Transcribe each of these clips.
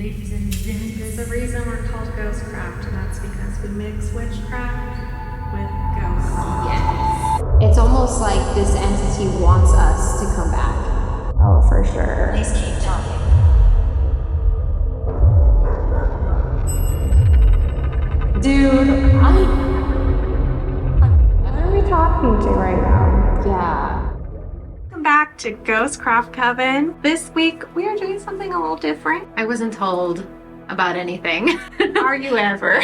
Ladies and gentlemen, There's a reason we're called Ghostcraft, and that's because we mix witchcraft with ghosts. yes. It's almost like this entity wants us to come back. Oh, for sure. Please keep talking. Dude, What are we talking to right now? yeah. Welcome back to Ghostcraft Coven. This week, we are doing something a little different. I wasn't told about anything. Are you ever?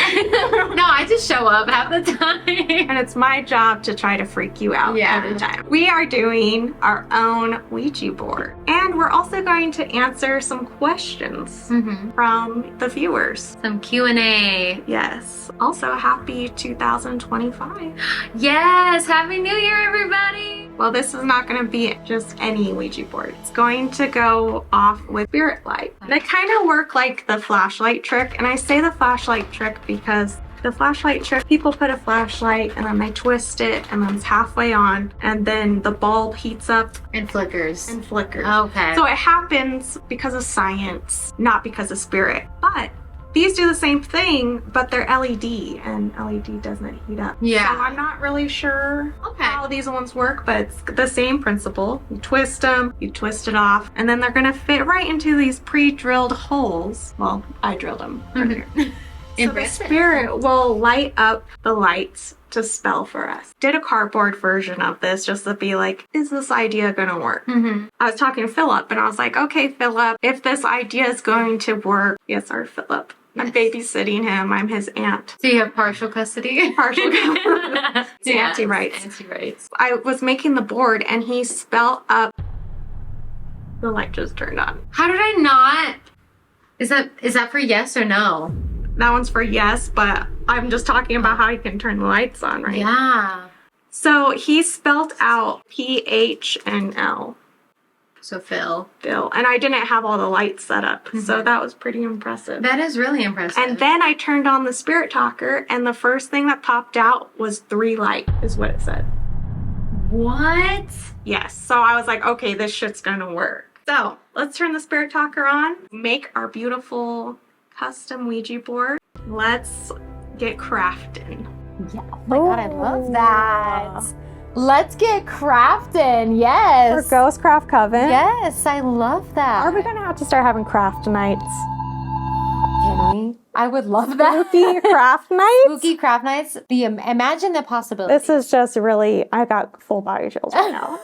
No, I just show up half the time. And it's my job to try to freak you out Yeah. every time. We are doing our own Ouija board. And we're also going to answer some questions from the viewers. Some Q&A. Yes. Also, happy 2025. Yes, Happy New Year, everybody. Well, this is not going to be just any Ouija board. It's going to go off with spirit light. They kind of work like the flashlight trick. And I say the flashlight trick because the flashlight trick, people put a flashlight and then they twist it and then it's halfway on and then the bulb heats up And flickers. and flickers. Okay. So it happens because of science, not because of spirit. But these do the same thing, but they're LED, and LED doesn't heat up. Yeah. So I'm not really sure Okay. how these ones work, but it's the same principle. You twist them, you twist it off, and then they're gonna fit right into these pre-drilled holes. Well, I drilled them earlier. So the Impressive. spirit will light up the lights to spell for us. Did a cardboard version of this just to be like, is this idea gonna work? I was talking to Philip and I was like, okay, Philip, if this idea is going to work, yes, our Philip. I'm babysitting him. I'm his aunt. So you have partial custody? Partial. It's auntie rights. Auntie rights. I was making the board and he spelled up. The light just turned on. How did I not? Is that for yes or no? That one's for yes, but I'm just talking about how you can turn the lights on, right? Yeah. So he spelled out PH and L. So Phil. Bill. And I didn't have all the lights set up. So that was pretty impressive. That is really impressive. And then I turned on the spirit talker and the first thing that popped out was 3 light, is what it said. What? Yes. So I was like, okay, this shit's gonna work. So let's turn the spirit talker on, make our beautiful custom Ouija board. Let's get crafting. Yeah. Oh my God, I love that. Let's get crafting. Yes. For Ghostcraft Coven. Yes, I love that. Are we gonna have to start having craft nights? Can we? I would love that. Spooky craft nights? Spooky craft nights. Imagine the possibilities. This is just really, I got full body chills right now.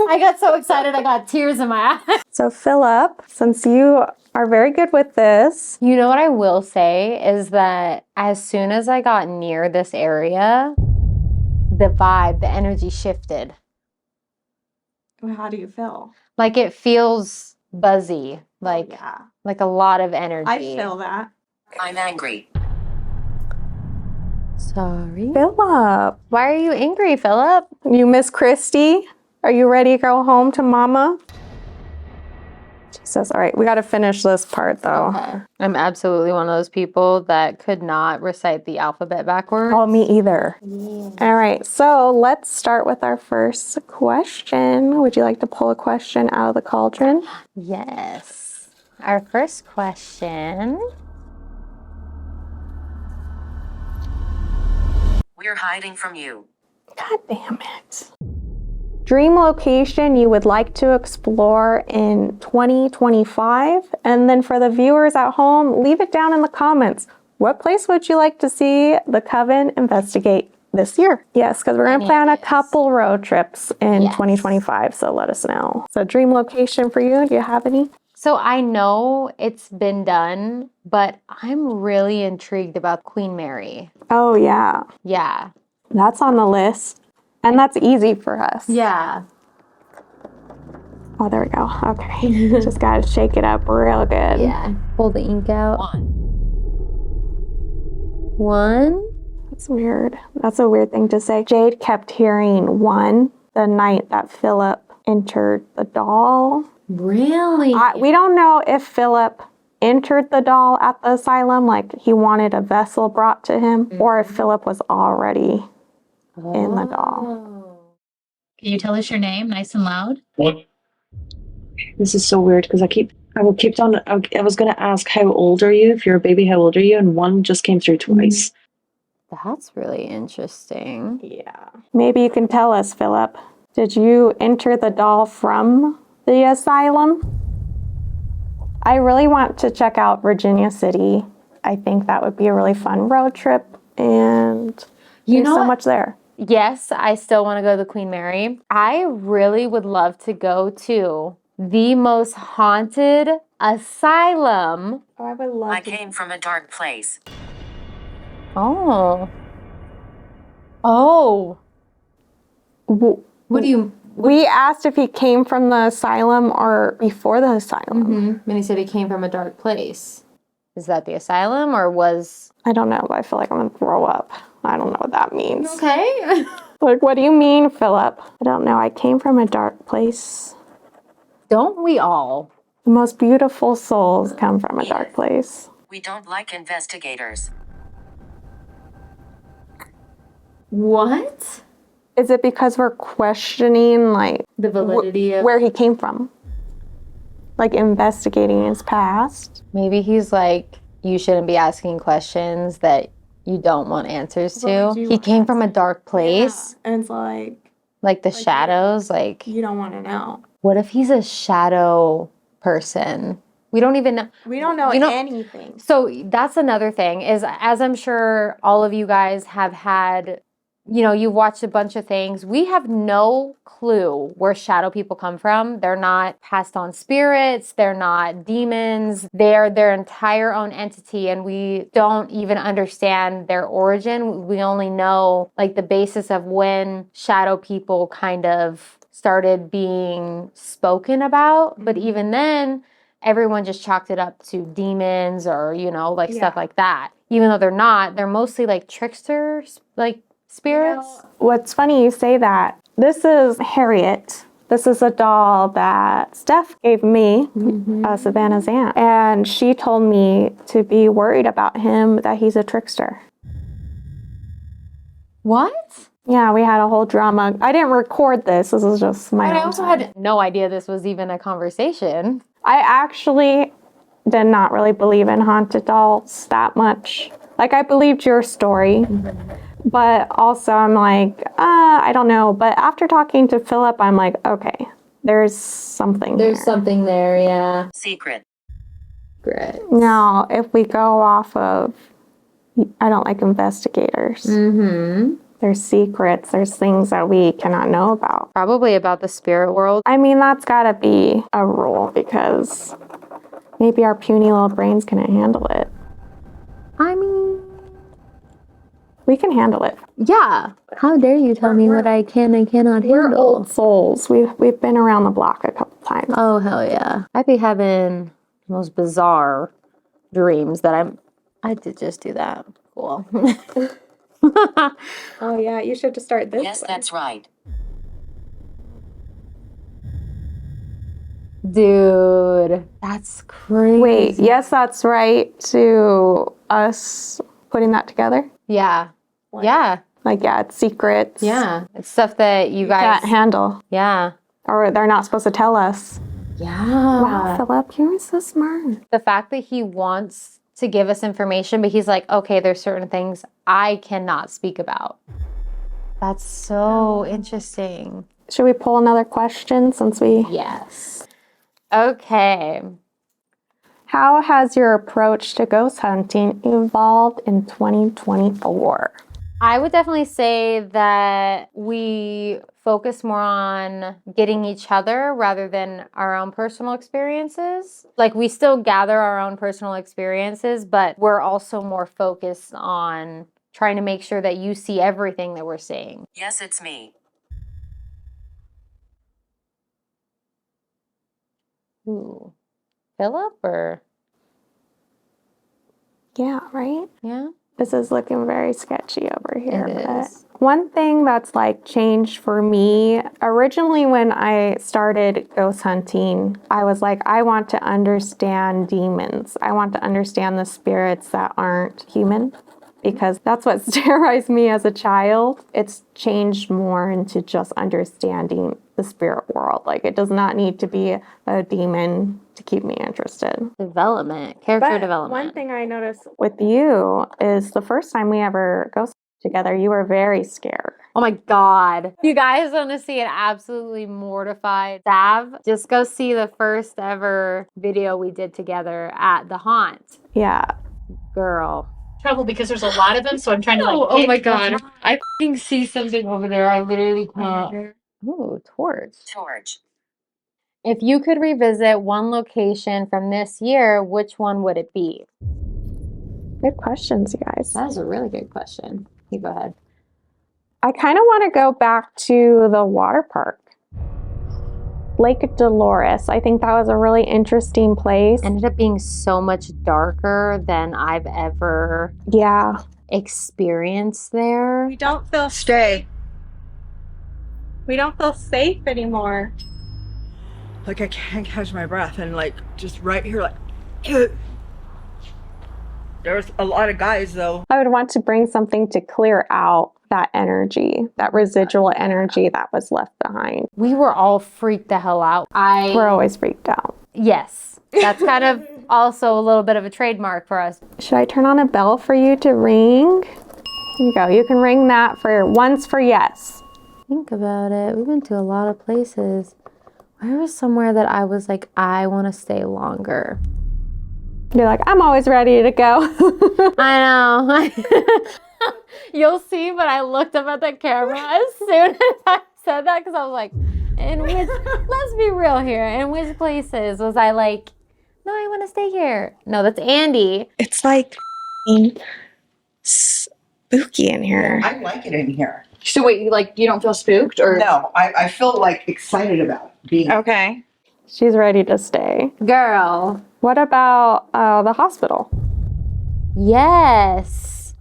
I got so excited. I got tears in my eyes. So Philip, since you are very good with this. You know what I will say is that as soon as I got near this area, the vibe, the energy shifted. How do you feel? Like it feels buzzy, like Yeah, like a lot of energy. I feel that. I'm angry. Sorry. Philip, Why are you angry, Philip? you miss Christy? Are you ready to go home to mama? She says, all right, we got to finish this part though. I'm absolutely one of those people that could not recite the alphabet backwards. Oh, me either. All right, so let's start with our first question. Would you like to pull a question out of the cauldron? Yes. Our first question. We're hiding from you. God damn it. Dream location you would like to explore in 2025. And then for the viewers at home, leave it down in the comments. What place would you like to see the Coven investigate this year? Yes, because we're going to plan a couple road trips in 2025. So let us know. So dream location for you, do you have any? So I know it's been done, but I'm really intrigued about Queen Mary. Oh, yeah. Yeah. That's on the list. And that's easy for us. Yeah. Oh, there we go. Okay. Just got to shake it up real good. Yeah. Pull the ink out. 1. That's weird. That's a weird thing to say. Jade kept hearing 1 the night that Philip entered the doll. Really? We don't know if Philip entered the doll at the asylum, like he wanted a vessel brought to him, or if Philip was already in the doll. Can you tell us your name nice and loud? This is so weird because I will keep on. I was going to ask, how old are you? If you're a baby, how old are you? And one just came through twice. That's really interesting. Yeah. Maybe you can tell us, Philip. Did you enter the doll from the asylum? I really want to check out Virginia City. I think that would be a really fun road trip, and You there's know so what? much there. Yes, I still want to go to the Queen Mary. I really would love to go to the most haunted asylum. Oh, I would love I came from a dark place. Oh. Oh. What do you... We asked if he came from the asylum or before the asylum. And he said he came from a dark place. Is that the asylum or was... I don't know, but I feel like I'm gonna throw up. I don't know what that means. Okay. Like, what do you mean, Philip? I don't know. I came from a dark place. Don't we all? The most beautiful souls come from a dark place. We don't like investigators. What? Is it because we're questioning, like, The validity of... where he came from? Like, investigating his past? Maybe he's like, you shouldn't be asking questions that you don't want answers to. What would you He came from a dark place. Yeah, and it's Like the shadows, like... you don't want to know. What if he's a shadow person? We don't even know. We don't know You know- anything. So that's another thing is, as I'm sure all of you guys have had, you know, you've watched a bunch of things. We have no clue where shadow people come from. They're not passed on spirits. They're not demons. They're their entire own entity, and we don't even understand their origin. We only know like the basis of when shadow people kind of started being spoken about. But even then, everyone just chalked it up to demons or, you know, like stuff like that. Even though they're not, they're mostly like tricksters, like spirits. What's funny you say that. This is Harriet. This is a doll that Steph gave me, Savannah's aunt. And she told me to be worried about him, that he's a trickster. What? Yeah, we had a whole drama. I didn't record this. This is just my I own also time. had no idea this was even a conversation. I actually did not really believe in haunted dolls that much. Like, I believed your story, but also I'm like, I don't know. But after talking to Philip, I'm like, okay, there's something There's here. something there, yeah. Secret. Great. Now, if we go off of, I don't like investigators. There's secrets. There's things that we cannot know about. Probably about the spirit world. I mean, that's got to be a rule because maybe our puny little brains can't handle it. I mean, We can handle it. yeah. How dare you tell me what I can and cannot We're handle? old souls. We've been around the block a couple times. Oh, hell yeah. I'd be having the most bizarre dreams that I did just do that. Cool. Oh yeah, you should just start this. Yes, that's right. Dude, that's crazy. Wait, yes, that's right. To us putting that together. Yeah. Yeah. Like, yeah, it's secrets. Yeah. It's stuff that you guys... Can't handle, Yeah. or they're not supposed to tell us. Yeah. Wow, Philip, you're so smart. The fact that he wants to give us information, but he's like, okay, there's certain things I cannot speak about. That's so interesting. Should we pull another question since we... Yes. Okay. How has your approach to ghost hunting evolved in 2024? I would definitely say that we focus more on getting each other rather than our own personal experiences. Like, we still gather our own personal experiences, but we're also more focused on trying to make sure that you see everything that we're seeing. Yes, it's me. Ooh. Philip or... Yeah, right? Yeah? This is looking very sketchy over here. It but is. one thing that's like changed for me, originally when I started ghost hunting, I was like, I want to understand demons. I want to understand the spirits that aren't human, because that's what terrorized me as a child. It's changed more into just understanding the spirit world. Like, it does not need to be a demon to keep me interested. Development, character But development. one thing I noticed with you is the first time we ever go together, you were very scared. Oh my God. You guys want to see an absolutely mortified Sav? Just go see the first ever video we did together at the haunt. Yeah. Girl. Trouble because there's a lot of them, so I'm trying to like. Oh my God. I f***ing see something over there. I literally can't. Ooh, torch. Torch. If you could revisit one location from this year, which one would it be? Good questions, you guys. That is a really good question. You go ahead. I kind of want to go back to the water park. Lake Dolores. I think that was a really interesting place. Ended up being so much darker than I've ever experienced there. We don't feel Stay. We don't feel safe anymore. Like I can't catch my breath, and like just right here, like there's a lot of guys though. I would want to bring something to clear out that energy, that residual energy that was left behind. We were all freaked the hell out. We're always freaked out. Yes, that's kind of also a little bit of a trademark for us. Should I turn on a bell for you to ring? Here you go. You can ring that for once for yes. Think about it. We've been to a lot of places. Where was somewhere that I was like, I want to stay longer? You're like, I'm always ready to go. I know. You'll see, but I looked up at the camera as soon as I said that because I was like, let's be real here. In which places was I like, no, I want to stay here? No, that's Andy. It's like spooky in here. I like it in here. So wait, you don't feel spooked or? No, I feel like excited about being. Okay. She's ready to stay. Girl. What about the hospital? Yes.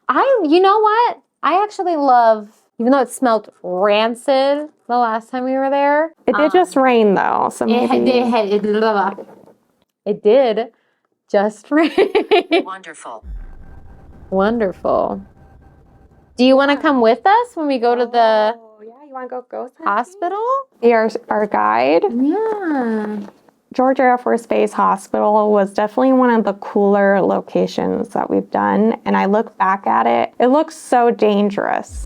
You know what? I actually love, even though it smelled rancid the last time we were there. It did just rain though, so maybe. It did just rain. Wonderful. Wonderful. Do you want to come with us when we go to the Yeah, you want to go ghost hunting? hospital? Be our guide. Yeah. Georgia Air Force Base Hospital was definitely one of the cooler locations that we've done. And I look back at it, it looks so dangerous.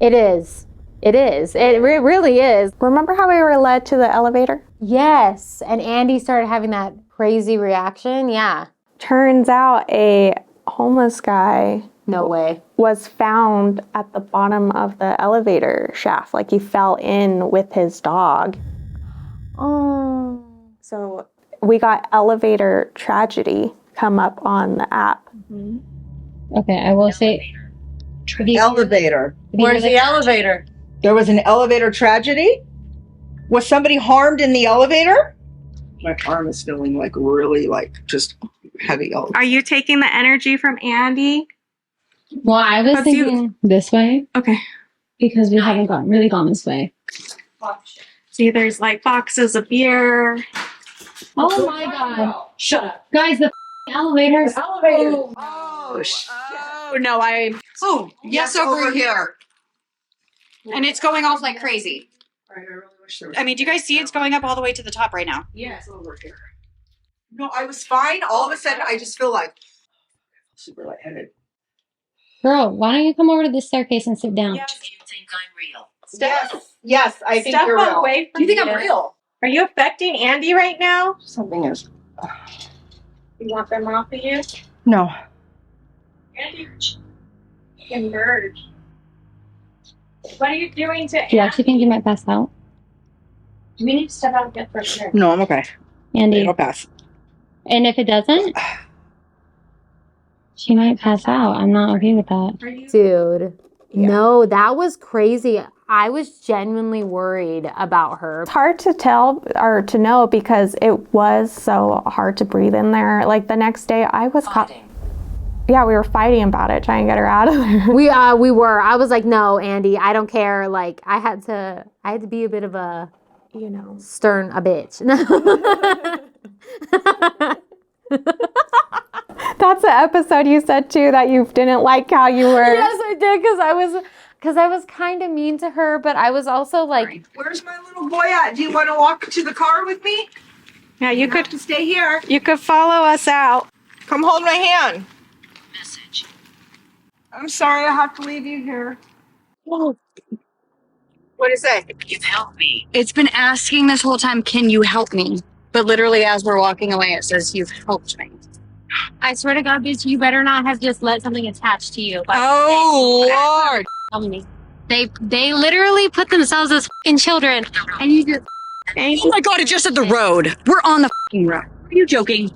It is. It is. It really is. Remember how we were led to the elevator? Yes. And Andy started having that crazy reaction. Yeah. Turns out a homeless guy No way. was found at the bottom of the elevator shaft. Like he fell in with his dog. Oh. So we got elevator tragedy come up on the app. Okay, I will say. Elevator. Where's the elevator? There was an elevator tragedy? Was somebody harmed in the elevator? My arm is feeling like really just heavy. Are you taking the energy from Andy? Well, I was thinking this way. Okay. Because we haven't really gone this way. See, there's like boxes of beer. Oh my god. Shut up. Guys, the elevators. Oh, shit. Oh no, Oh, yes, over here. And it's going off like crazy. I really wish there was. I mean, do you guys see it's going up all the way to the top right now? Yes, over here. No, I was fine. All of a sudden, I just feel like super lightheaded. Girl, why don't you come over to this staircase and sit down? Do you think I'm real? Yes, I think Step you're real. away from Do you think I'm you. real? Are you affecting Andy right now? Something is. You want them off of you? No. Andy, fucking bird. What are you doing to Do you actually think you might pass out? We need to step out and get fresh air. No, I'm okay. Andy? It'll pass. And if it doesn't? She might pass out. I'm not okay with that. Dude. No, that was crazy. I was genuinely worried about her. It's hard to tell or to know because it was so hard to breathe in there. Like the next day I was Fighting. Yeah, we were fighting about it, trying to get her out of there. We were. I was like, no, Andy, I don't care. Like I had to be a bit of a, stern a bitch. That's the episode you said too that you didn't like how you were. Yes, I did, because I was kind of mean to her, but I was also like, Where's my little boy at? Do you want to walk to the car with me? Yeah, you could Have to stay here. you could follow us out. Come hold my hand. Message. I'm sorry I have to leave you here. Whoa. What is it? You've helped me. It's been asking this whole time, can you help me? But literally as we're walking away, it says, you've helped me. I swear to God, bitch, you better not have just let something attach to you. Oh, Lord. Tell me. They literally put themselves as fucking children, and you just. Oh my God, it just said the road. We're on the fucking road. Are you joking?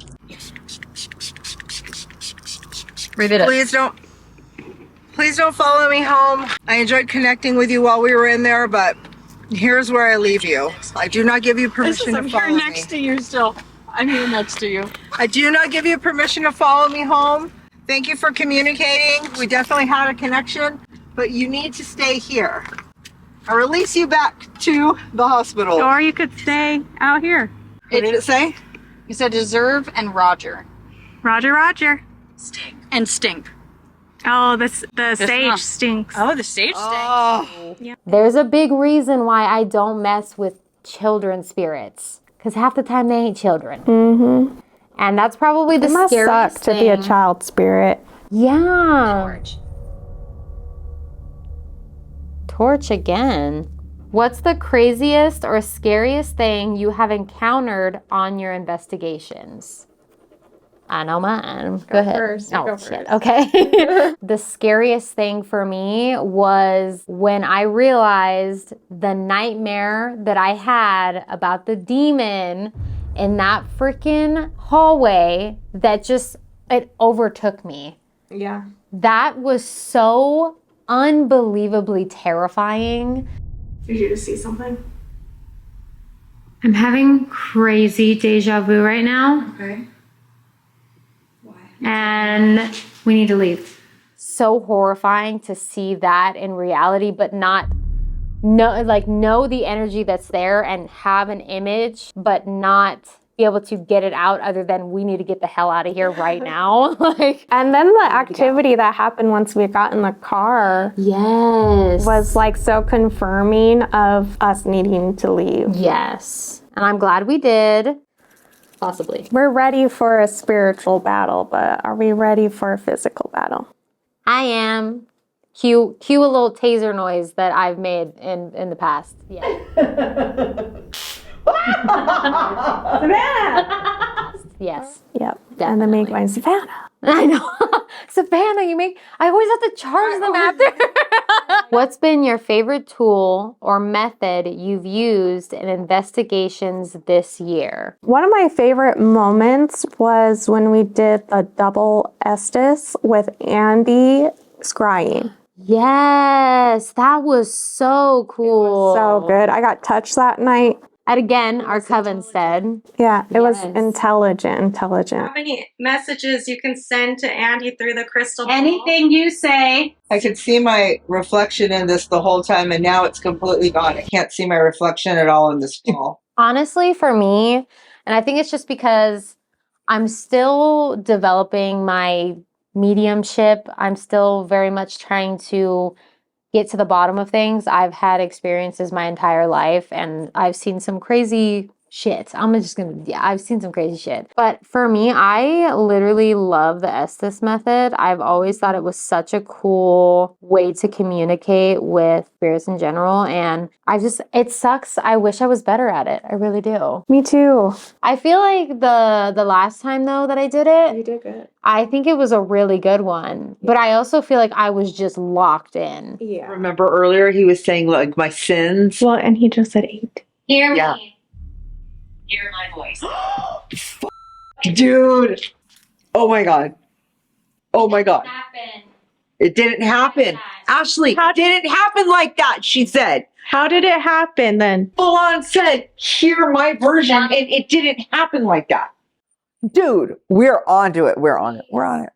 read it. Please don't follow me home. I enjoyed connecting with you while we were in there, but here's where I leave you. I do not give you permission to follow me. to you still. I'm here next to you. I do not give you permission to follow me home. Thank you for communicating. We definitely had a connection, but you need to stay here. I release you back to the hospital. Or you could stay out here. What did it say? You said deserve and Roger. Roger, Roger. Stink. And stink. Oh, the stage not- stinks. Oh, the stage Oh, There's a big reason why I don't mess with children spirits. Because half the time they ain't children. Mm-hmm. And that's probably the It must scariest suck to be a thing. child spirit. Yeah. Torch again. What's the craziest or scariest thing you have encountered on your investigations? I know mine. Go ahead. first. Oh, Go shit. first. Okay. The scariest thing for me was when I realized the nightmare that I had about the demon in that freaking hallway that just, it overtook me. Yeah. That was so unbelievably terrifying. Did you just see something? I'm having crazy deja vu right now, Okay. and we need to leave. So horrifying to see that in reality, but not know the energy that's there and have an image, but not be able to get it out other than we need to get the hell out of here right now. And then the activity that happened once we got in the car Yes. was like so confirming of us needing to leave. Yes. And I'm glad we did. Possibly. We're ready for a spiritual battle, but are we ready for a physical battle? I am. Cue a little taser noise that I've made in the past. Yeah. Savannah! Yes. Yep. And then make mine Savannah. I know. Savannah, I always have to charge them after. What's been your favorite tool or method you've used in investigations this year? One of my favorite moments was when we did the double Estes with Andy scrying. Yes, that was so cool. So good. I got touched that night. And again, our coven said. Yeah, it was Yes. intelligent. How many messages you can send to Andy through the crystal ball? Anything you say. I could see my reflection in this the whole time, and now it's completely gone. I can't see my reflection at all in this ball. Honestly, for me, and I think it's just because I'm still developing my mediumship. I'm still very much trying to get to the bottom of things. I've had experiences my entire life and I've seen some crazy shit. I've seen some crazy shit. But for me, I literally love the Estes method. I've always thought it was such a cool way to communicate with spirits in general. And it sucks. I wish I was better at it. I really do. Me too. I feel like the last time though that I did it, You did good. I think it was a really good one. But I also feel like I was just locked in. Yeah. Remember earlier he was saying like my sins? Well, and he just said 8. Hear Yeah. me. Hear my voice. Dude. Oh my God. Oh my God. Happen. It didn't happen. Ashley, it didn't happen like that, she said. How did it happen then? Full on said, hear my version, and it didn't happen like that. Dude, we're onto it. We're on it. We're on it.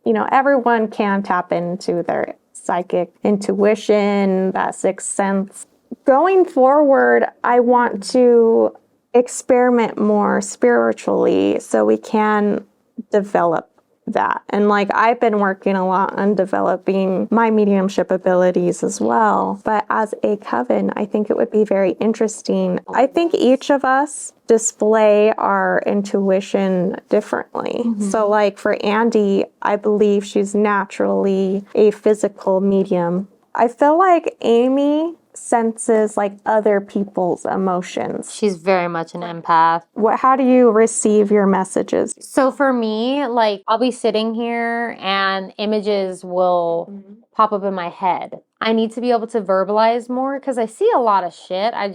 You know, everyone can tap into their psychic intuition, that sixth sense. Going forward, I want to experiment more spiritually so we can develop that. And like I've been working a lot on developing my mediumship abilities as well. But as a coven, I think it would be very interesting. I think each of us display our intuition differently. So like for Andy, I believe she's naturally a physical medium. I feel like Amy senses like other people's emotions. She's very much an empath. How do you receive your messages? So for me, like I'll be sitting here and images will pop up in my head. I need to be able to verbalize more because I see a lot of shit. I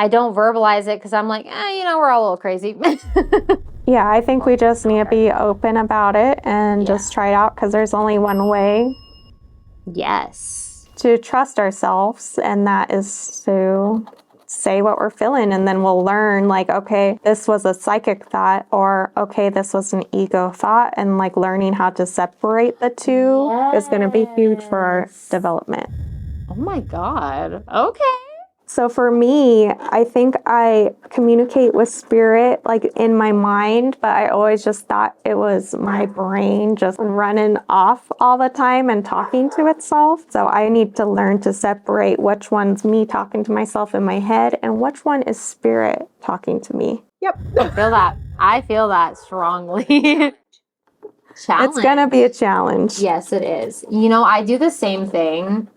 don't verbalize it because I'm like, we're all a little crazy. Yeah, I think we just need to be open about it and just try it out because there's only one way. Yes. To trust ourselves, and that is to say what we're feeling, and then we'll learn like, okay, this was a psychic thought, or okay, this was an ego thought, and like learning how to separate the two is going to be huge for our development. Oh my God. Okay. So for me, I think I communicate with spirit like in my mind, but I always just thought it was my brain just running off all the time and talking to itself. So I need to learn to separate which one's me talking to myself in my head and which one is spirit talking to me. Yep. I feel that strongly. Challenge. It's going to be a challenge. Yes, it is. I do the same thing.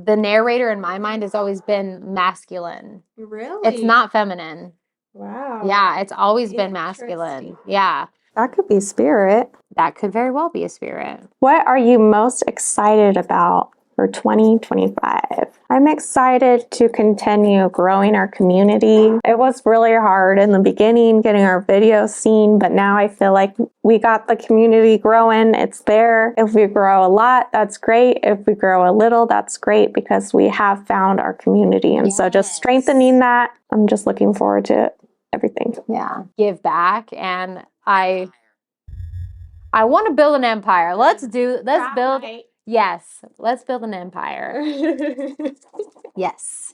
The narrator in my mind has always been masculine. Really? It's not feminine. Wow. Yeah, it's always been masculine. Yeah. That could be spirit. That could very well be a spirit. What are you most excited about for 2025? I'm excited to continue growing our community. It was really hard in the beginning getting our videos seen, but now I feel like we got the community growing. It's there. If we grow a lot, that's great. If we grow a little, that's great because we have found our community. And so just strengthening that, I'm just looking forward to everything. Yeah. Give back. And I want to build an empire. Let's build. Yes, let's build an empire. Yes.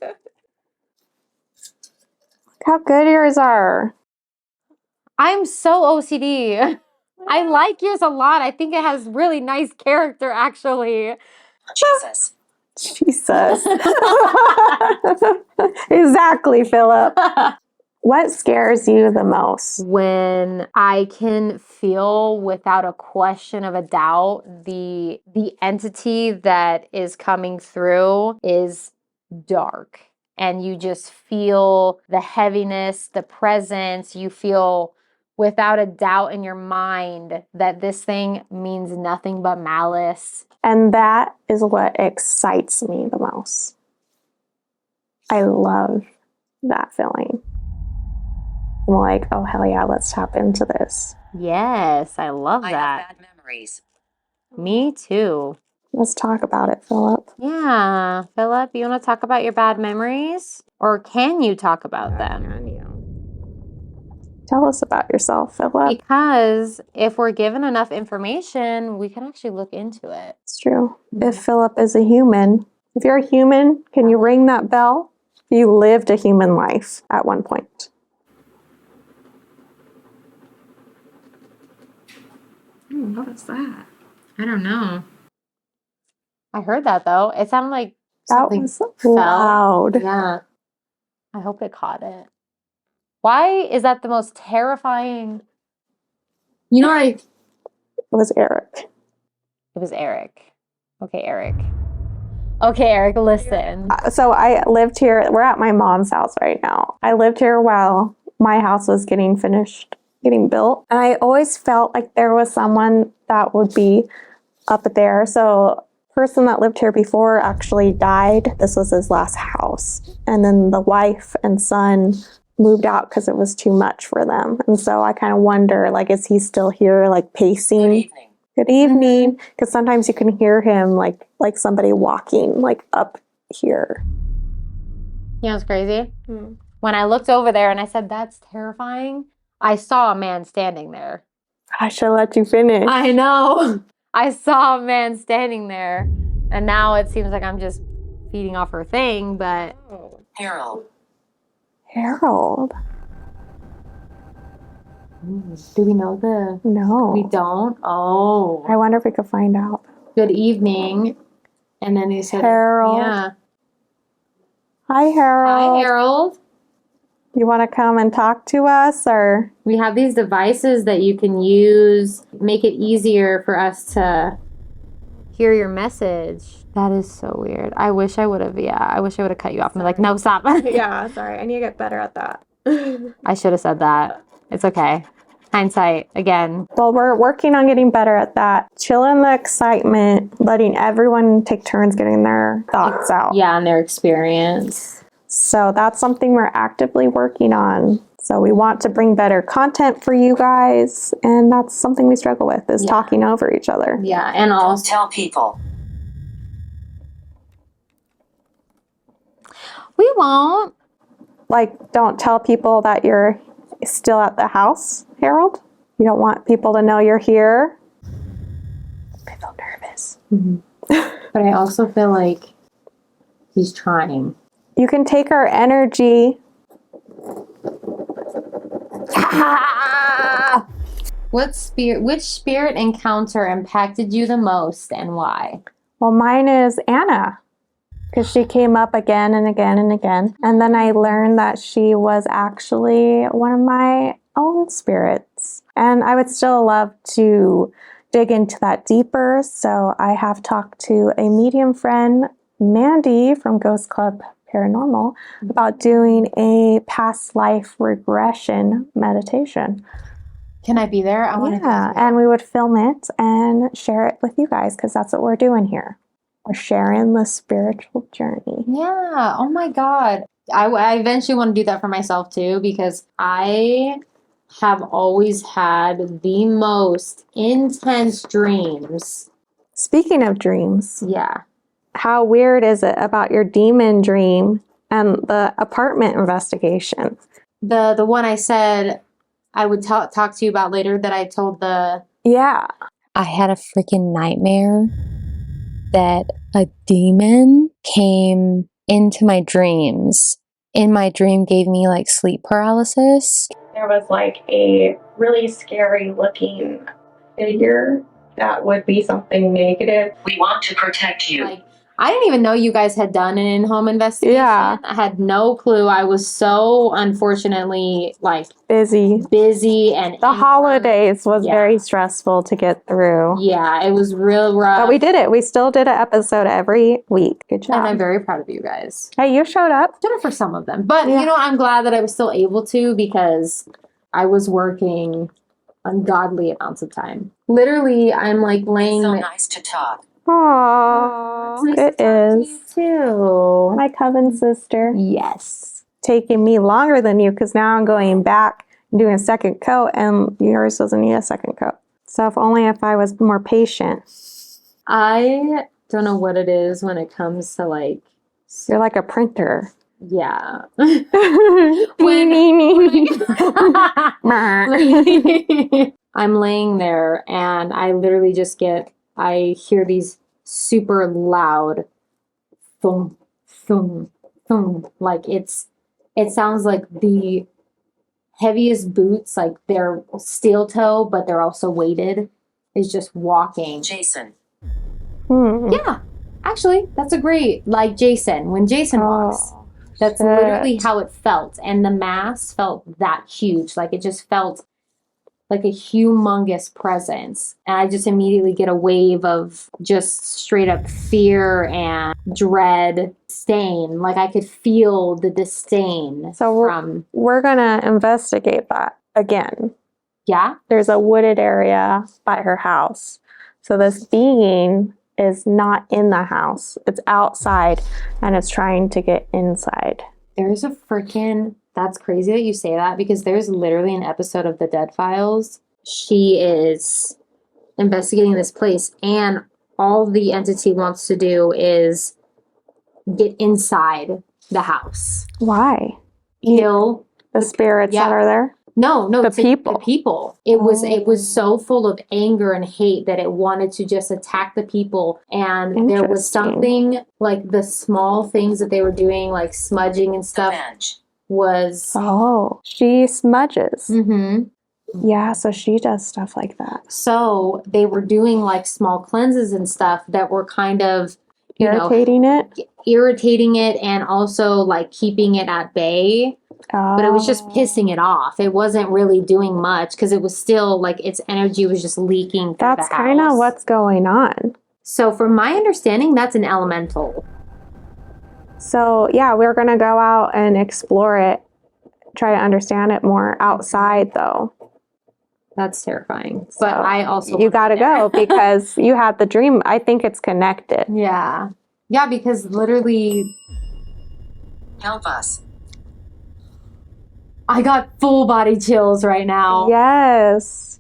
How good yours are. I'm so OCD. I like yours a lot. I think it has really nice character, actually. Jesus. Exactly, Philip. What scares you the most? When I can feel without a question of a doubt the entity that is coming through is dark, and you just feel the heaviness, the presence. You feel without a doubt in your mind that this thing means nothing but malice. And that is what excites me the most. I love that feeling. I'm like, oh, hell yeah, let's tap into this. Yes, I love I that. have bad memories. Me too. Let's talk about it, Philip. Yeah. Philip, you want to talk about your bad memories? Or can you talk about them? Tell us about yourself, Philip. Because if we're given enough information, we can actually look into it. It's true. If Philip is a human, if you're a human, can you ring that bell? You lived a human life at one point. What was that? I don't know. I heard that though. It sounded like That something was fell. loud. Yeah. I hope it caught it. Why is that the most terrifying? It was Eric. It was Eric. Okay, Eric. Okay, Eric, listen. So I lived here. We're at my mom's house right now. I lived here while my house was getting built. And I always felt like there was someone that would be up there. So person that lived here before actually died. This was his last house. And then the wife and son moved out because it was too much for them. And so I kind of wonder, like, is he still here, like pacing? Good evening. Good evening. Because sometimes you can hear him like somebody walking like up here. You know what's crazy? When I looked over there and I said, that's terrifying, I saw a man standing there. I should let you finish. I know. I saw a man standing there. And now it seems like I'm just feeding off her thing, but... Harold. Harold. Do we know the? No. We don't? Oh. I wonder if we could find out. Good evening. And then he said, Harold. Yeah. Hi, Harold. Hi, Harold. You want to come and talk to us, or? We have these devices that you can use, make it easier for us to hear your message. That is so weird. I wish I would have cut you off and be like, no, stop. Yeah, sorry. I need to get better at that. I should have said that. It's okay. Hindsight, again. Well, we're working on getting better at that. Chill in the excitement, letting everyone take turns getting their thoughts out. Yeah, and their experience. So that's something we're actively working on. So we want to bring better content for you guys, and that's something we struggle with, is talking over each other. Yeah, and also Tell people. we won't. Like, don't tell people that you're still at the house, Harold. You don't want people to know you're here. I feel nervous. But I also feel like he's trying. You can take our energy. Which spirit encounter impacted you the most and why? Well, mine is Anna, because she came up again and again and again. And then I learned that she was actually one of my own spirits. And I would still love to dig into that deeper. So I have talked to a medium friend, Mandy from Ghostcraft Paranormal, about doing a past life regression meditation. Can I be there? I want to. Yeah, and we would film it and share it with you guys, because that's what we're doing here. We're sharing the spiritual journey. Yeah. Oh my God. I eventually want to do that for myself too, because I have always had the most intense dreams. Speaking of dreams, Yeah. how weird is it about your demon dream and the apartment investigation? The one I said I would talk to you about later that I told the... Yeah. I had a freaking nightmare that a demon came into my dreams. In my dream gave me like sleep paralysis. There was like a really scary looking figure that would be something negative. We want to protect you. Like, I didn't even know you guys had done an in-home investigation. Yeah. I had no clue. I was so unfortunately like Busy. and The holidays was Yeah. very stressful to get through. Yeah, it was real rough. But we did it. We still did an episode every week. Good job. And I'm very proud of you guys. Hey, you showed up. Did it for some of them. But, Yeah. you know, I'm glad that I was still able to, because I was working ungodly amounts of time. Literally, I'm like laying... So nice to talk. Aww, It's nice it to talk to is. you too. My coven sister. Yes. Taking me longer than you, because now I'm going back and doing a second coat, and yours doesn't need a second coat. So if only if I was more patient. I don't know what it is when it comes to like... You're like a printer. Yeah. I'm laying there and I literally just I hear these super loud thump, thump, thump. Like it sounds like the heaviest boots, like they're steel toe, but they're also weighted, is just walking. Jason. Yeah. Actually, that's a great, like Jason, when Jason walks. That's literally how it felt. And the mass felt that huge. Like it just felt like a humongous presence. And I just immediately get a wave of just straight up fear and dread, disdain. Like I could feel the disdain from... We're going to investigate that again. Yeah? There's a wooded area by her house. So this being is not in the house. It's outside and it's trying to get inside. There's a freaking... That's crazy that you say that, because there's literally an episode of The Dead Files. She is investigating this place and all the entity wants to do is get inside the house. Why? Kill the spirits that are there? No, the people. The people. It was so full of anger and hate that it wanted to just attack the people. And there was something like the small things that they were doing, like smudging and stuff, was... Oh, she smudges. Mm-hmm. Yeah, so she does stuff like that. So they were doing like small cleanses and stuff that were kind of, Irritating irritating it and also like keeping it at bay. But it was just pissing it off. It wasn't really doing much because it was still like its energy was just leaking through That's the house. kind of what's going on. So from my understanding, that's an elemental. So yeah, we're going to go out and explore it, try to understand it more outside though. That's terrifying. But I also... You got to go because you had the dream. I think it's connected. Yeah. Yeah, because literally... Help us. I got full body chills right now. Yes.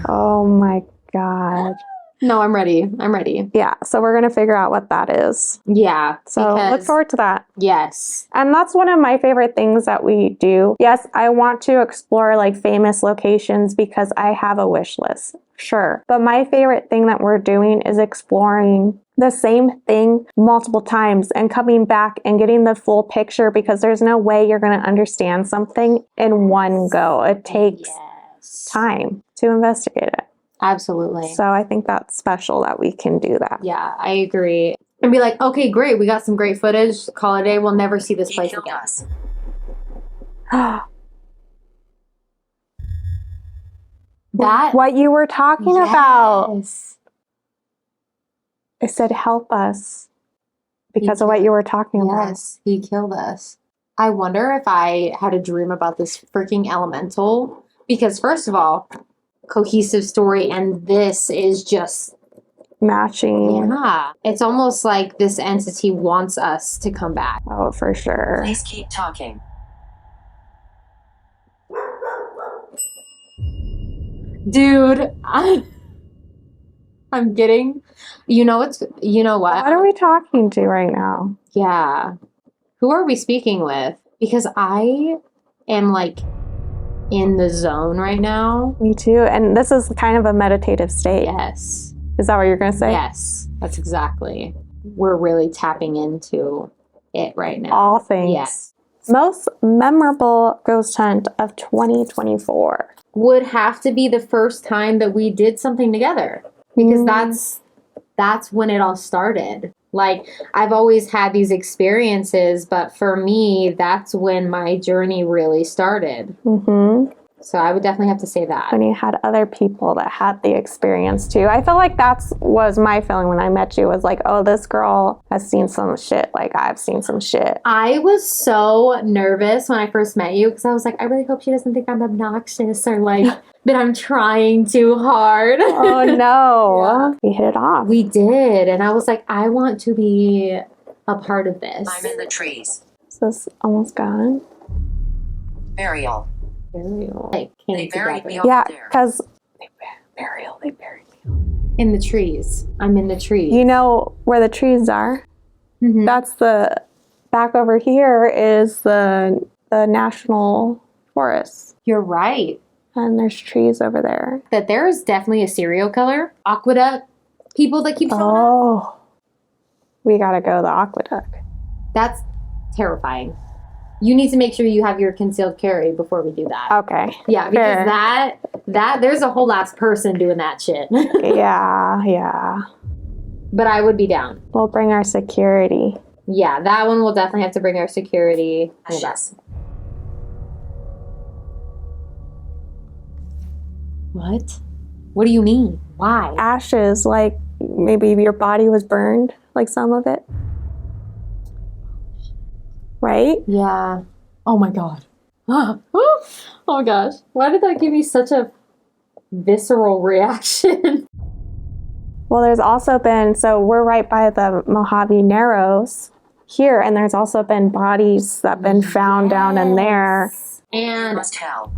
Oh my God. No, I'm ready. I'm ready. Yeah, so we're going to figure out what that is. Yeah. So look forward to that. Yes. And that's one of my favorite things that we do. Yes, I want to explore like famous locations because I have a wish list. Sure. But my favorite thing that we're doing is exploring the same thing multiple times and coming back and getting the full picture because there's no way you're going to understand something in one go. It takes time to investigate it. Absolutely. So I think that's special that we can do that. Yeah, I agree. And be like, okay, great. We got some great footage. Call it a day. We'll never see this place again. That what you were talking about. I said, help us because of what you were talking about. Yes, he killed us. I wonder if I had a dream about this freaking elemental. Because first of all, cohesive story, and this is just matching. Yeah. It's almost like this entity wants us to come back. Oh, for sure. Please keep talking. Dude, I'm getting, you know what? What are we talking to right now? Yeah. Who are we speaking with? Because I am like in the zone right now. Me too. And this is kind of a meditative state. Yes. Is that what you're going to say? Yes, that's exactly. We're really tapping into it right now. All things. Yes. Most memorable ghost hunt of 2024 would have to be the first time that we did something together. Because that's when it all started. Like, I've always had these experiences, but for me, that's when my journey really started. Mm-hmm. So I would definitely have to say that. When you had other people that had the experience too. I feel like was my feeling when I met you, was like, oh, this girl has seen some shit. Like, I've seen some shit. I was so nervous when I first met you because I was like, I really hope she doesn't think I'm obnoxious or like that I'm trying too hard. Oh no. We hit it off. We did. And I was like, I want to be a part of this. I'm in the trees. Is this almost gone? Burial. Like, they buried me over yeah, there. because they buried me. In the trees. I'm in the trees. You know where the trees are? Mm-hmm. That's the back over here is the national forest. You're right. And there's trees over there. That there is definitely a serial killer. Aqueduct people that keep showing up. Oh. We gotta go to the Aqueduct. That's terrifying. You need to make sure you have your concealed carry before we do that. Okay. Yeah, because that there's a whole last person doing that shit. Yeah. But I would be down. We'll bring our security. Yeah, that one we'll definitely have to bring our security. Ashes. What? What do you mean? Why? Ashes, like maybe your body was burned, like some of it. Right? Yeah. Oh my god. Oh my gosh. Why did that give me such a visceral reaction? Well, there's also been, so we're right by the Mojave Narrows here, and there's also been bodies that have been found down in there. And must help.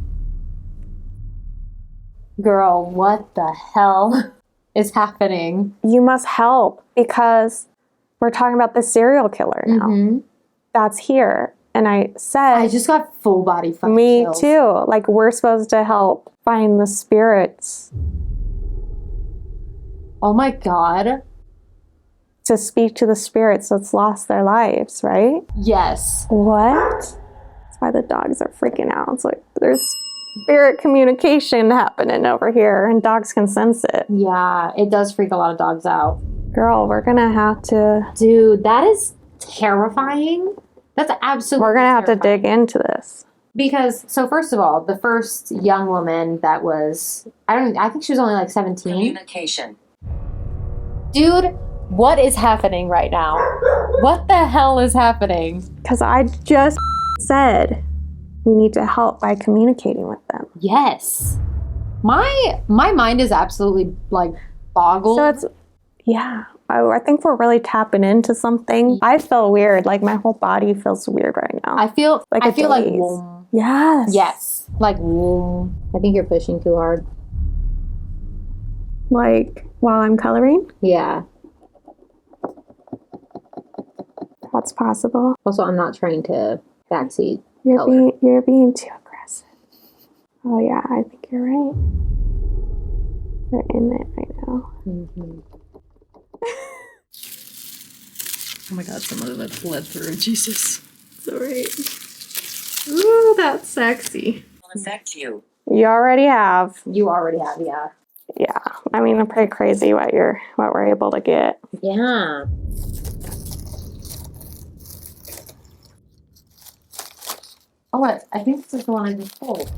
Girl, what the hell is happening? You must help because we're talking about the serial killer now. Mm-hmm. That's here. And I said, I just got full body fucking me chills. too. Like, we're supposed to help find the spirits. Oh my god. To speak to the spirits that's lost their lives, right? Yes. What? That's why the dogs are freaking out. It's like, there's spirit communication happening over here, and dogs can sense it. Yeah, it does freak a lot of dogs out. Girl, we're gonna have to... Dude, that is terrifying. That's absolutely We're gonna have to terrifying. dig into this. Because, so first of all, the first young woman that was, I think she was only like 17. Communication. Dude, what is happening right now? What the hell is happening? Because I just said we need to help by communicating with them. Yes. My mind is absolutely like boggled. So it's, yeah, I think we're really tapping into something. I feel weird. Like my whole body feels weird right now. I feel like daze. womb. Yes. Yes. Like womb. I think you're pushing too hard. Like while I'm coloring? Yeah. That's possible. Also, I'm not trained to backseat. You're being too aggressive. Oh yeah, I think you're right. We're in it right now. Mm-hmm. Oh my god, some of it's bled through. Jesus. It's alright. Ooh, that's sexy. Will affect you. You already have. You already have, yeah. Yeah. I mean, I'm pretty crazy what we're able to get. Yeah. Oh, I think this is the one I just pulled.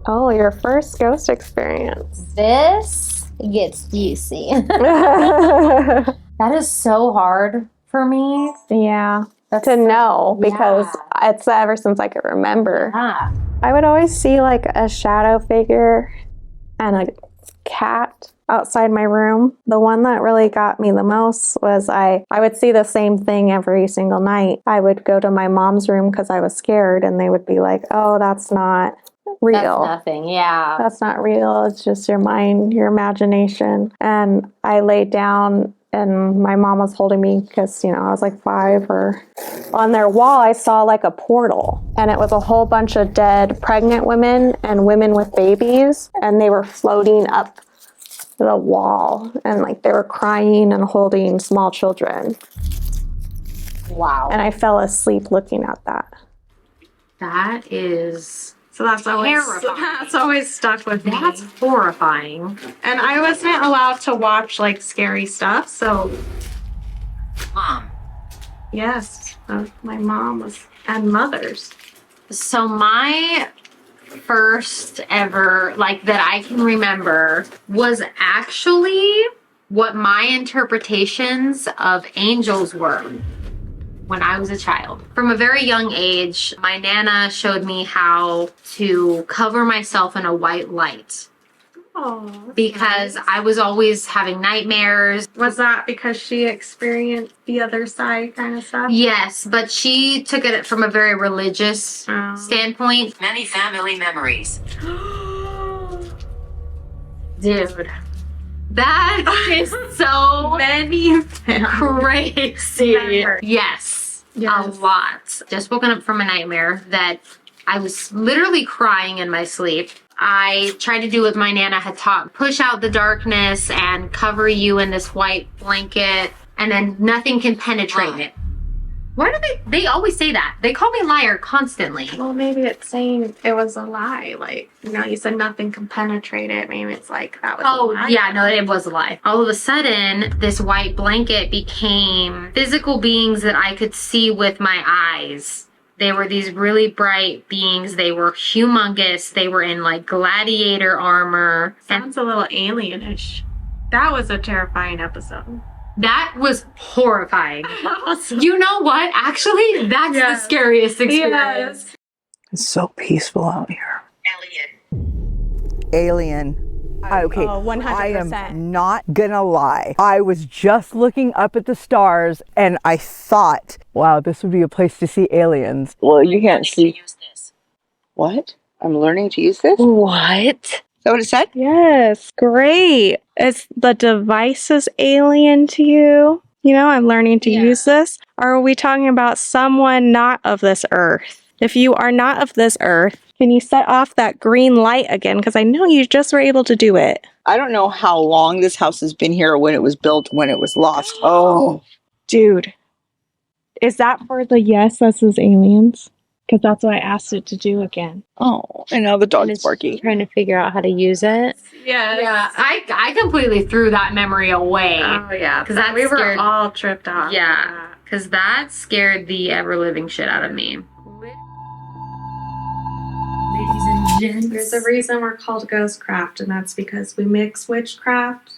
Oh, your first ghost experience. This gets juicy. That is so hard for me. Yeah. To know, because it's ever since I could remember. Yeah. I would always see like a shadow figure and a cat outside my room. The one that really got me the most was I would see the same thing every single night. I would go to my mom's room because I was scared, and they would be like, oh, that's not real. That's nothing, yeah. That's not real. It's just your mind, your imagination. And I laid down, and my mom was holding me because, I was like 5. Or on their wall, I saw like a portal, and it was a whole bunch of dead pregnant women and women with babies, and they were floating up the wall, and like they were crying and holding small children. Wow. And I fell asleep looking at that. That is... So that's always stuck with me. That's horrifying. And I wasn't allowed to watch like scary stuff, so Mom. yes, my mom was, and mothers. So my first ever, like that I can remember, was actually what my interpretations of angels were when I was a child. From a very young age, my Nana showed me how to cover myself in a white light. Oh, Because nice. I was always having nightmares. Was that because she experienced the other side kind of stuff? Yes, but she took it from a very religious standpoint. Many family memories. Dude, that is so Many crazy. Remember. Yes, Yes. a lot. Just woken up from a nightmare that I was literally crying in my sleep. I tried to do what my Nana had taught. Push out the darkness and cover you in this white blanket, and then nothing can penetrate it. Why do they always say that? They call me liar constantly. Well, maybe it's saying it was a lie. Like, you said nothing can penetrate it. Maybe it's like that was a lie. Yeah, no, it was a lie. All of a sudden, this white blanket became physical beings that I could see with my eyes. They were these really bright beings. They were humongous. They were in like gladiator armor. Sounds a little alienish. That was a terrifying episode. That was horrifying. You know what? Actually, that's the scariest experience. Yes. It's so peaceful out here. Alien. Okay, 100%. I am not gonna lie. I was just looking up at the stars and I thought, wow, this would be a place to see aliens. Well, you can't see. What? I'm learning to use this? What? Is that what it said? Yes, great. It's the device is alien to you. I'm learning to use this. Or are we talking about someone not of this earth? If you are not of this earth, can you set off that green light again? Because I know you just were able to do it. I don't know how long this house has been here, when it was built, when it was lost. Oh. Dude. Is that for the yes, this is aliens? because that's what I asked it to do again. Oh, and now the And dog's it's barky. trying to figure out how to use it. Yeah. I completely threw that memory away. Oh yeah, Because that we were scared. all tripped out. Yeah, because that scared the ever living shit out of me. Ladies and gents. There's a reason we're called Ghostcraft, and that's because we mix witchcraft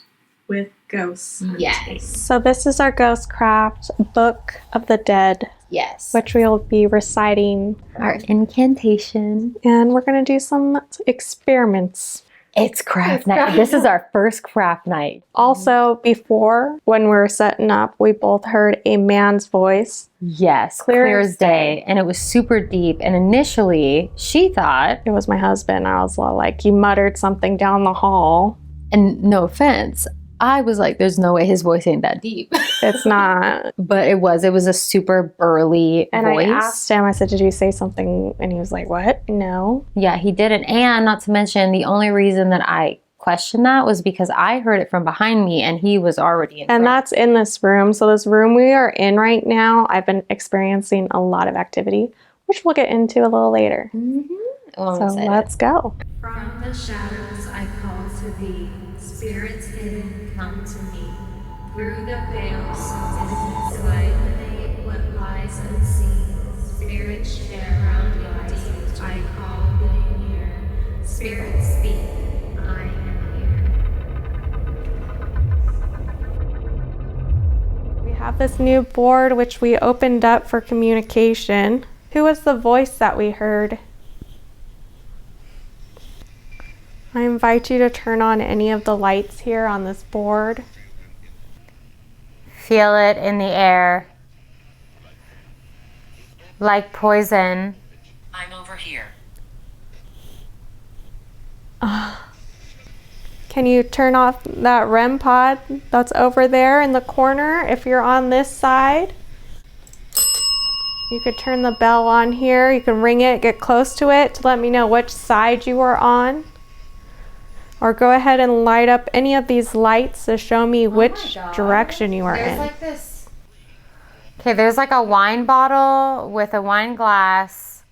with ghosts. Yes. So this is our Ghostcraft Book of the Dead, Yes. which we'll be reciting, Our incantation. and we're going to do some experiments. It's craft night. This is our first craft night. Also, before, when we were setting up, we both heard a man's voice. Yes, clear as day. And it was super deep. And initially, she thought it was my husband. I was like, you muttered something down the hall. And no offense, I was like, there's no way his voice ain't that deep. It's not. But it was a super burly and voice. I asked him, I said, did you say something? And he was like, what? No. Yeah, he didn't. And not to mention, the only reason that I questioned that was because I heard it from behind me and he was already in And front. that's in this room. So this room we are in right now, I've been experiencing a lot of activity, which we'll get into a little later. Oh, so let's go. From the shadows I call to thee, spirits hidden come to me. Through the veil so illuminate what lies unseen. Spirits share around deep, I call thee near. Spirits speak, I am here. We have this new board which we opened up for communication. Who was the voice that we heard? I invite you to turn on any of the lights here on this board. Feel it in the air. Like poison. I'm over here. Can you turn off that REM pod that's over there in the corner if you're on this side? You could turn the bell on here. You can ring it, get close to it to let me know which side you are on. Or go ahead and light up any of these lights to show me which direction you are There's in. like this. Okay, there's like a wine bottle with a wine glass.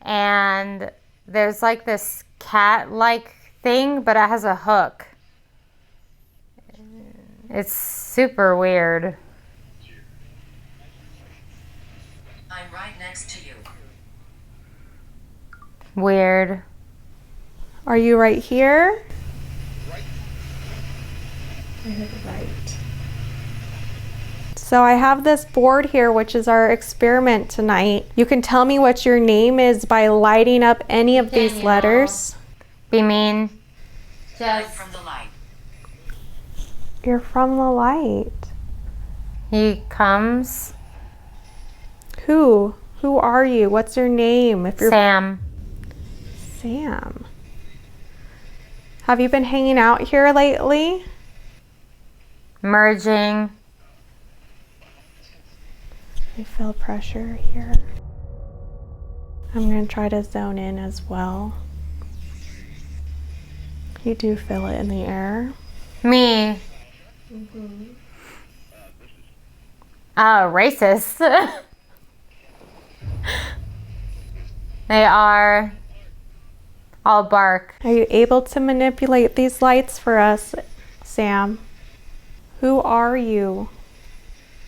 And there's like this cat-like thing, but it has a hook. It's super weird. I'm right next to you. Weird. Are you right here? Right. So I have this board here, which is our experiment tonight. You can tell me what your name is by lighting up any of these letters. Be mean. I'm from the light. You're from the light. He comes. Who? Who are you? What's your name? If you're Sam. Sam. Have you been hanging out here lately? Merging. I feel pressure here. I'm going to try to zone in as well. You do feel it in the air. Me. Oh, racist. They are all bark. Are you able to manipulate these lights for us, Sam? Who are you?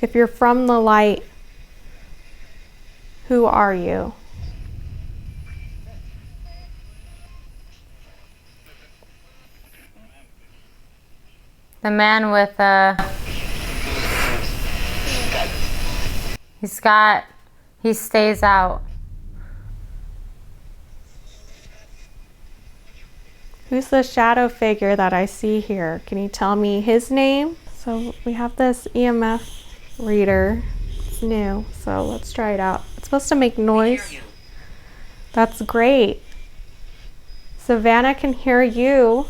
If you're from the light, who are you? The man with he stays out. Who's the shadow figure that I see here? Can you tell me his name? So we have this EMF reader. It's new, so let's try it out. It's supposed to make noise. That's great. Savannah can hear you.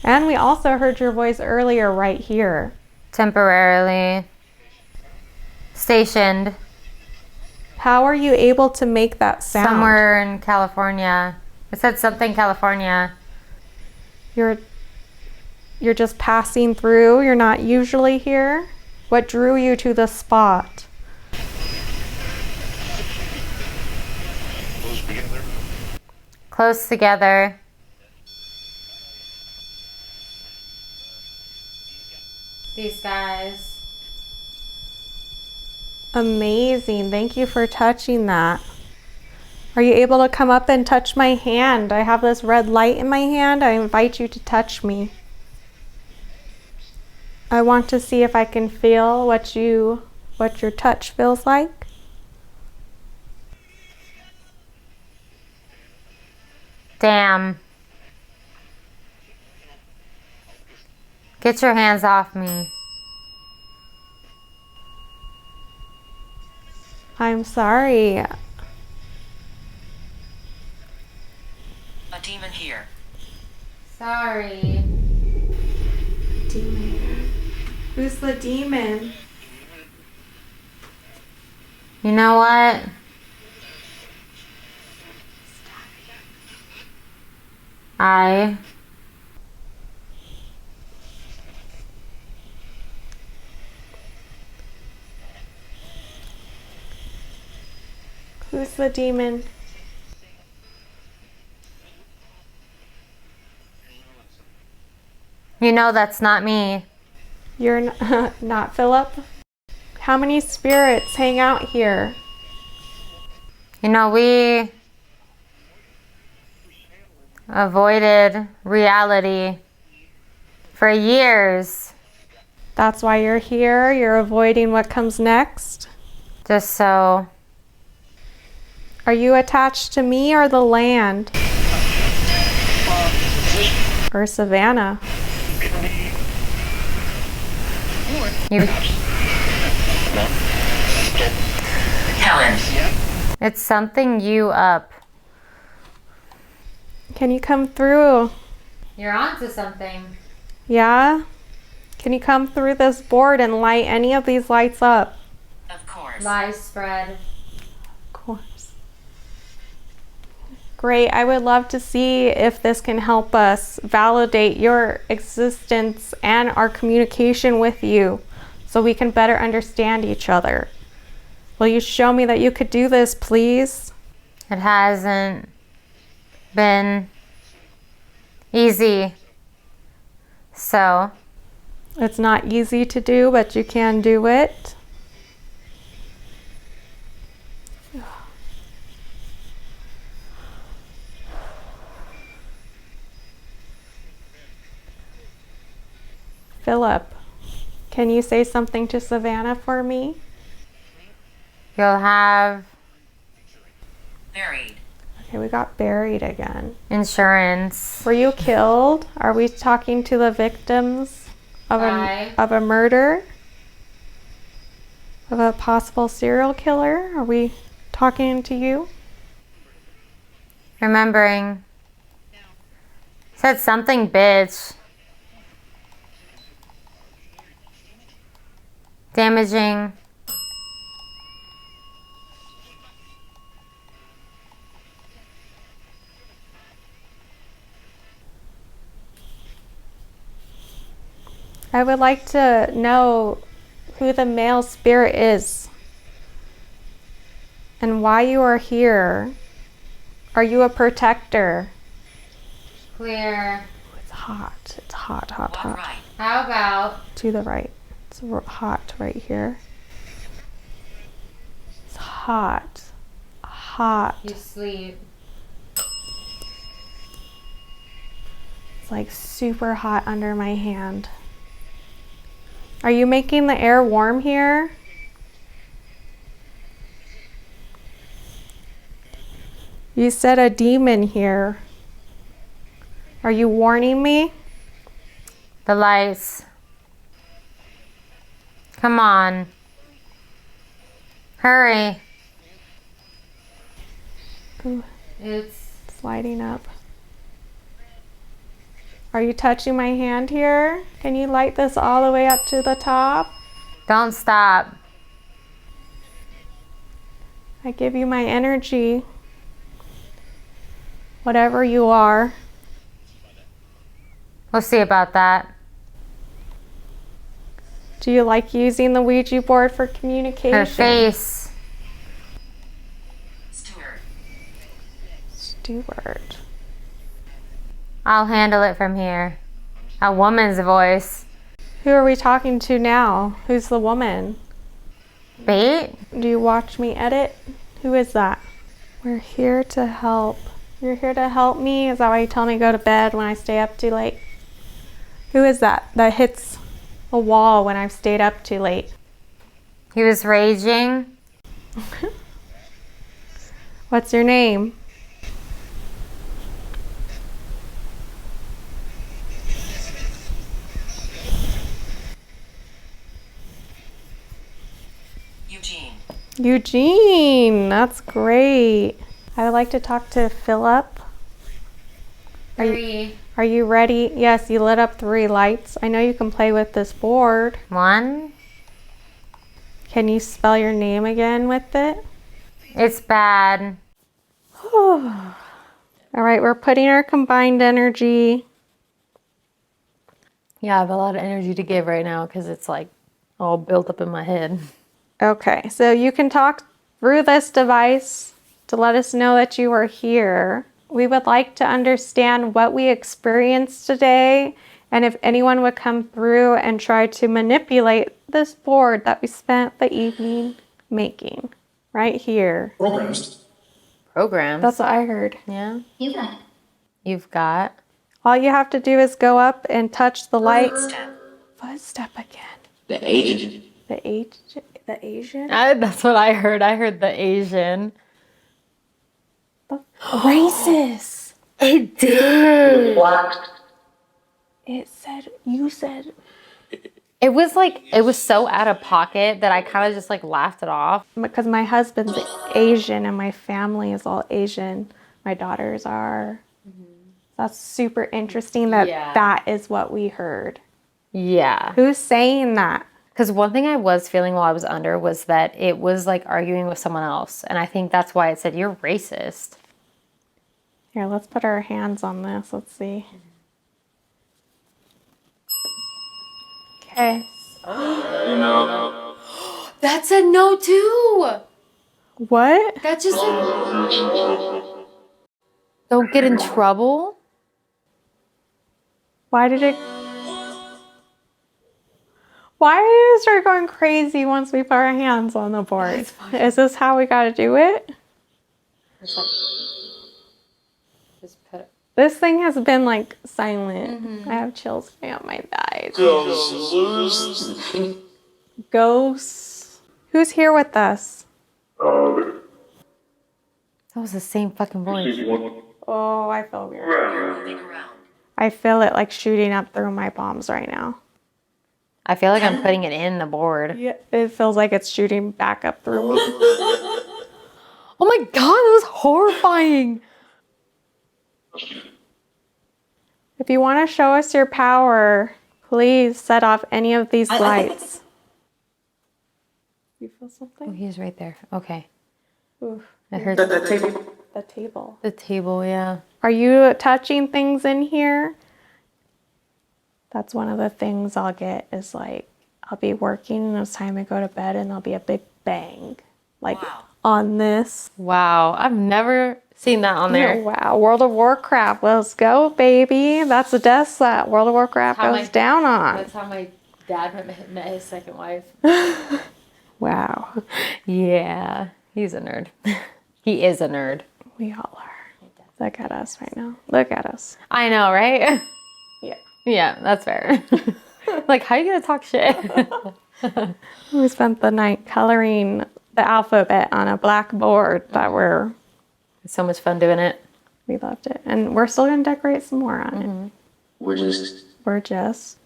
And we also heard your voice earlier right here. Temporarily stationed. How are you able to make that sound? Somewhere in California. It said something California. You're just passing through? You're not usually here? What drew you to the spot? close together. These guys. Amazing. Thank you for touching that. Are you able to come up and touch my hand? I have this red light in my hand. I invite you to touch me. I want to see if I can feel what your touch feels like. Damn. Get your hands off me. I'm sorry. A demon here. Sorry. Demon. Who's the demon? You know what? Who's the demon? You know that's not me. You're not Philip? How many spirits hang out here? You know, we avoided reality for years. That's why you're here? You're avoiding what comes next? Just so. Are you attached to me or the land? Or Savannah? Helen. It's something you up. Can you come through? You're onto something. Yeah? Can you come through this board and light any of these lights up? Of course. Lies spread. Of course. Great. I would love to see if this can help us validate your existence and our communication with you so we can better understand each other. Will you show me that you could do this, please? It hasn't been easy. So. It's not easy to do, but you can do it. Philip, can you say something to Savannah for me? You'll have Buried. Okay, we got buried again. insurance. Were you killed? Are we talking to the victims of a murder? Of a possible serial killer? Are we talking to you? Remembering. Said something, bitch. Damaging. I would like to know who the male spirit is and why you are here. Are you a protector? Clear. It's hot. It's hot, hot, hot. Right. How about To the right. It's hot right here. It's hot. Hot. you sleep? It's like super hot under my hand. Are you making the air warm here? You said a demon here. Are you warning me? The lights. Come on. Hurry. Ooh, It's it's lighting up. Are you touching my hand here? Can you light this all the way up to the top? don't stop. I give you my energy. Whatever you are. We'll see about that. Do you like using the Ouija board for communication? Her face. Stewart. Stewart. I'll handle it from here. A woman's voice. Who are we talking to now? Who's the woman? Bait? Do you watch me edit? Who is that? We're here to help. You're here to help me? Is that why you tell me to go to bed when I stay up too late? Who is that hits a wall when I've stayed up too late? He was raging. What's your name? Eugene. Eugene, that's great. I would like to talk to Philip. Are you ready? Yes, you lit up 3 lights. I know you can play with this board. 1. Can you spell your name again with it? It's bad. All right, we're putting our combined energy. Yeah, I have a lot of energy to give right now because it's like all built up in my head. Okay, so you can talk through this device to let us know that you are here. We would like to understand what we experienced today and if anyone would come through and try to manipulate this board that we spent the evening making right here. Programs. That's what I heard. Yeah. You've got. All you have to do is go up and touch the light. Footstep again. The Asian. The Asian? That's what I heard. I heard the Asian. Racist. It did. You said. It was so out of pocket that I kind of just like laughed it off. Because my husband's Asian and my family is all Asian. My daughters are. That's super interesting that that is what we heard. Yeah. Who's saying that? Because one thing I was feeling while I was under was that it was like arguing with someone else. And I think that's why it said, you're racist. Here, let's put our hands on this. Let's see. Okay. That said no too. What? That just said, don't get in trouble. Why did it start going crazy once we put our hands on the board? Is this how we gotta do it? Just put it. This thing has been like silent. I have chills going up my thighs. Ghosts. Who's here with us? That was the same fucking voice. Oh, I feel weird. I feel it like shooting up through my palms right now. I feel like I'm putting it in the board. Yeah, it feels like it's shooting back up through me. Oh my god, that was horrifying. If you want to show us your power, please set off any of these lights. You feel something? Oh, he's right there. Okay. Oof. I heard the table. The table. The table, yeah. Are you touching things in here? That's one of the things I'll get is like, I'll be working and it's time to go to bed and there'll be a big bang. Like on this. Wow. I've never seen that on there. Wow. World of Warcraft. Let's go, baby. That's a death that World of Warcraft goes down on. That's how my dad met his second wife. Wow. Yeah. He's a nerd. He is a nerd. We all are. Look at us right now. Look at us. I know, right? Yeah. Yeah, that's fair. Like, how are you going to talk shit? We spent the night coloring the alphabet on a blackboard that we're... It's so much fun doing it. We loved it. And we're still going to decorate some more on it. We're just...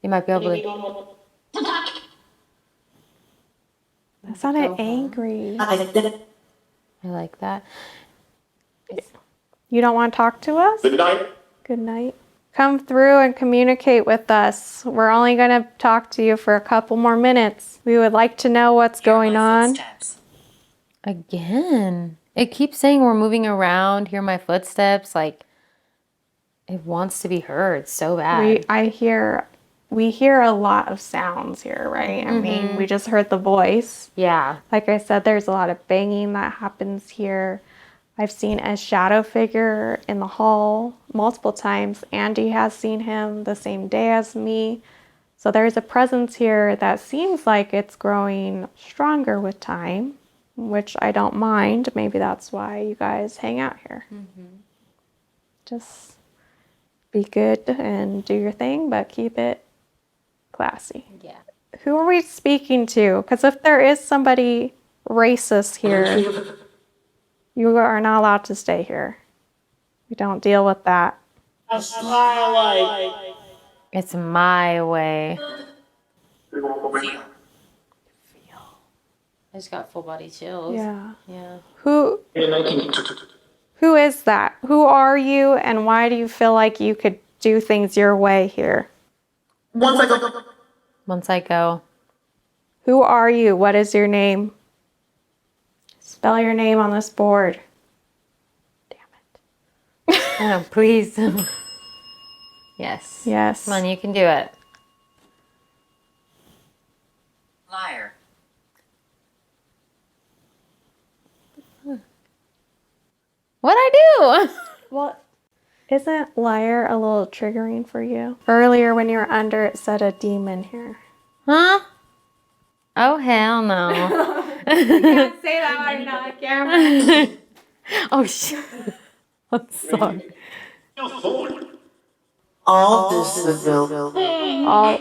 You might be able to... That sounded angry. I like that. You don't want to talk to us? Good night. Good night. Come through and communicate with us. We're only going to talk to you for a couple more minutes. We would like to know what's going on. Again. It keeps saying we're moving around, hear my footsteps. Like, it wants to be heard so bad. We hear a lot of sounds here, right? I mean, we just heard the voice. Yeah. Like I said, there's a lot of banging that happens here. I've seen a shadow figure in the hall multiple times. Andy has seen him the same day as me. So there's a presence here that seems like it's growing stronger with time, which I don't mind. Maybe that's why you guys hang out here. Just be good and do your thing, but keep it classy. Yeah. Who are we speaking to? Because if there is somebody racist here, you are not allowed to stay here. We don't deal with that. It's my way. I just got full body chills. Yeah. Yeah. Who is that? Who are you, and why do you feel like you could do things your way here? Once I go. Who are you? What is your name? Spell your name on this board. Oh, please. Yes. Yes. Come on, you can do it. Liar. What'd I do? Well, isn't liar a little triggering for you? Earlier when you were under, it said a demon here. Huh? Oh, hell no. You can't say that while you're not on camera. Oh, shit. I'm sorry. All this is built. Oh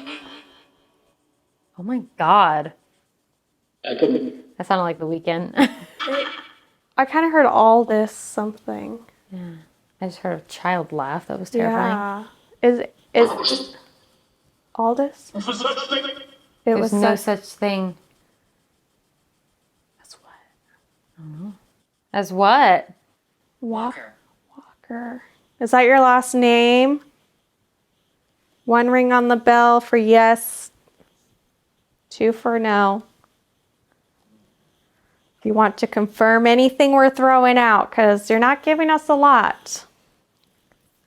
my God. That sounded like The Weeknd. I kind of heard all this something. Yeah. I just heard a child laugh. That was terrifying. Yeah. Is Aldous? It was There's no such thing. That's what? I don't know. As what? Walker. Is that your last name? One ring on the bell for yes. 2 for no. If you want to confirm anything we're throwing out, because you're not giving us a lot.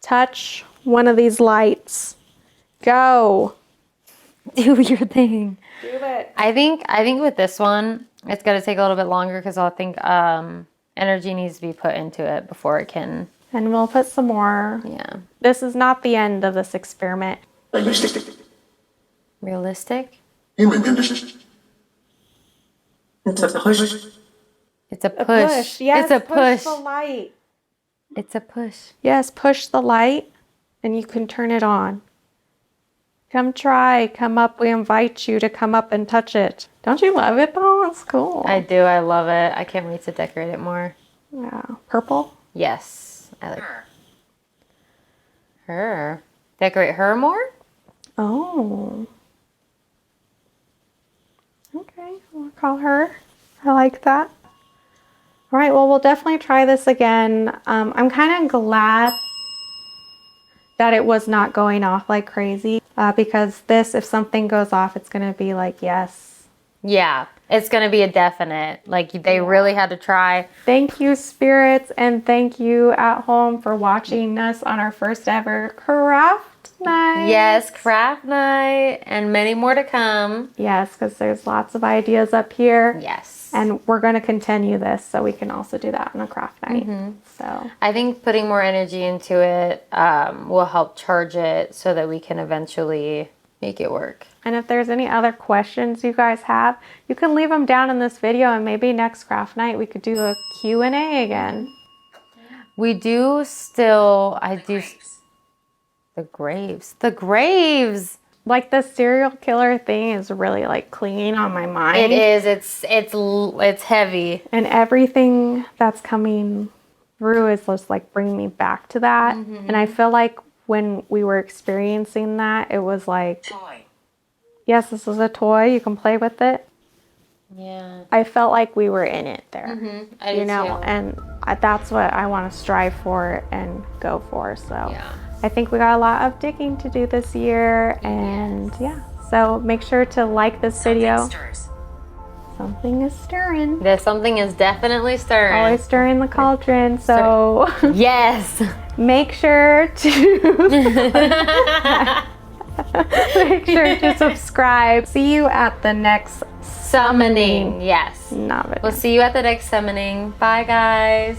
Touch one of these lights. Go. Do your thing. Do it. I think with this one, it's gonna take a little bit longer because I think energy needs to be put into it before it can. And we'll put some more. Yeah. This is not the end of this experiment. Realistic? It's a push. It's a push. Yes, it's a push. the light. It's a push. Yes, push the light and you can turn it on. Come try, come up. We invite you to come up and touch it. Don't you love it though? It's cool. I do. I love it. I can't wait to decorate it more. Yeah. Purple? Yes. I like her. Decorate her more? Oh. Okay, we'll call her. I like that. All right, well, we'll definitely try this again. I'm kind of glad that it was not going off like crazy because this, if something goes off, it's going to be like, yes. Yeah, it's going to be a definite. Like, they really had to try. Thank you, spirits, and thank you at home for watching us on our first ever craft night. Yes, craft night, and many more to come. Yes, because there's lots of ideas up here. Yes. And we're going to continue this so we can also do that on a craft night. So I think putting more energy into it will help charge it so that we can eventually make it work. And if there's any other questions you guys have, you can leave them down in this video, and maybe next craft night we could do a Q&A again. We do still, the graves. Like the serial killer thing is really like clinging on my mind. It is. It's heavy. And everything that's coming through is just like bringing me back to that. And I feel like when we were experiencing that, it was like, Toy. yes, this is a toy. You can play with it. Yeah. I felt like we were in it there. I You do know, too. and that's what I want to strive for and go for. So Yeah. I think we got a lot of digging to do this year, and yeah. So make sure to like this video. Stirs. Something is stirring. There's something is definitely stirring. Always stirring the cauldron. So Yes. make sure to make sure to subscribe. See you at the next Summoning. Yes. Not We'll see you at the next summoning. Bye, guys.